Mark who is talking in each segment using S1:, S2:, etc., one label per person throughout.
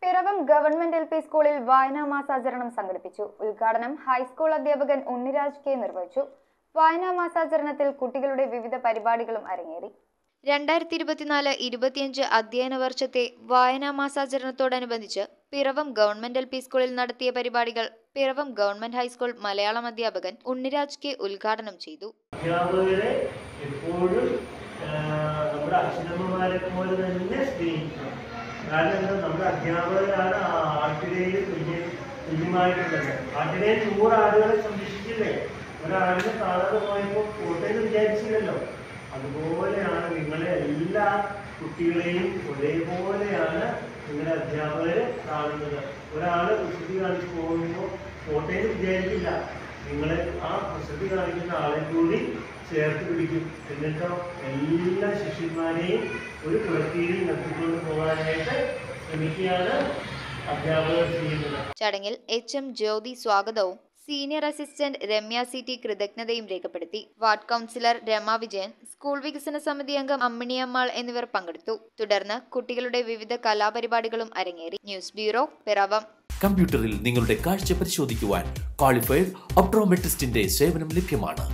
S1: Piravom government LP. സ്കൂളിൽ വായനാ മാസാചരണം സംഘടിപ്പിച്ചു. ഉദ്ഘാടനം ഹൈസ്കൂൾ അധ്യാപകൻ ഉണ്ണിരാജ് കെ നിർവഹിച്ചു. വായനാ മാസാചരണത്തിൽ കുട്ടികളുടെ വിവിധ പരിപാടികളും അരങ്ങേറി.
S2: 2024-25 അധ്യയന വർഷത്തെ വായനാ മാസാചരണത്തോടനുബന്ധിച്ച് പിറവം ഗവൺമെന്റ് എൽ.പി. സ്കൂളിൽ നടത്തിയ പരിപാടികൾ പിറവം ഗവൺമെന്റ് ഹൈസ്കൂൾ മലയാളം അധ്യാപകൻ ഉണ്ണിരാജ് കെ ഉദ്ഘാടനം ചെയ്തു.
S3: അധ്യാപകരെ എപ്പോഴും നമ്മുടെ അച്ഛനമ്മമാരെ പോലെ തന്നെ സ്നേഹിക്കണം. കാരണം നമ്മുടെ അധ്യാപകരാണ് ആ ആട്ടിടയിൽ തുല്യമായിട്ടുള്ളത്. ആട്ടിടയിൽ 100 ആടുകളെ സംരക്ഷിച്ചില്ലേ? ഒരാടിനെ കാണാതെ പോയപ്പോൾ കോട്ടയെന്ന് വിചാരിച്ചില്ലല്ലോ. അതുപോലെയാണ് നിങ്ങളെ എല്ലാ കുട്ടികളെയും ഒരേപോലെയാണ് നിങ്ങളുടെ അധ്യാപകർ കാണുന്നത്. ഒരാൾ കുസൃതി കാണിച്ച് പോകുമ്പോൾ കോട്ടയെന്ന് വിചാരിക്കില്ല. നിങ്ങൾ ആ കുസൃതി കാണിക്കുന്ന ആളെ കൂടി ചേർത്ത് പിടിക്കും. എന്നിട്ടോ എല്ലാ ശിഷ്യന്മാരെയും ഒരു കുളത്തിയിൽ നിർത്തിക്കൊണ്ട് പോകാനായിട്ട് ശ്രമിക്കുകയാണ് അധ്യാപകർ ചെയ്യുന്നത്.
S2: ചടങ്ങിൽ എച്ച്.എം. ജ്യോതി സ്വാഗതവും സീനിയർ അസിസ്റ്റന്റ് രമ്യ സി.ടി. കൃതജ്ഞതയും രേഖപ്പെടുത്തി. Ward councillor Rama Vijayan, school വികസന സമിതി അംഗം അമ്മിണിയമ്മാൾ എന്നിവർ പങ്കെടുത്തു. തുടർന്ന് കുട്ടികളുടെ വിവിധ കലാപരിപാടികളും അരങ്ങേറി. News bureau, Piravom.
S4: കമ്പ്യൂട്ടറിൽ നിങ്ങളുടെ കാഴ്ച പരിശോധിക്കുവാൻ ക്വാളിഫൈഡ് ഒപ്ട്രോമെട്രിസ്റ്റിന്റെ സേവനം ലഭ്യമാണ്.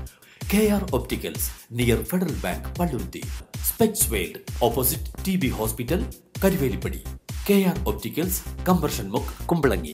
S4: KR Opticals, near federal bank, Palluruthy. Specs world, opposite TB hospital, Karuvelippady. KR Opticals, combustion മുക്ക്, കുമ്പളങ്ങി.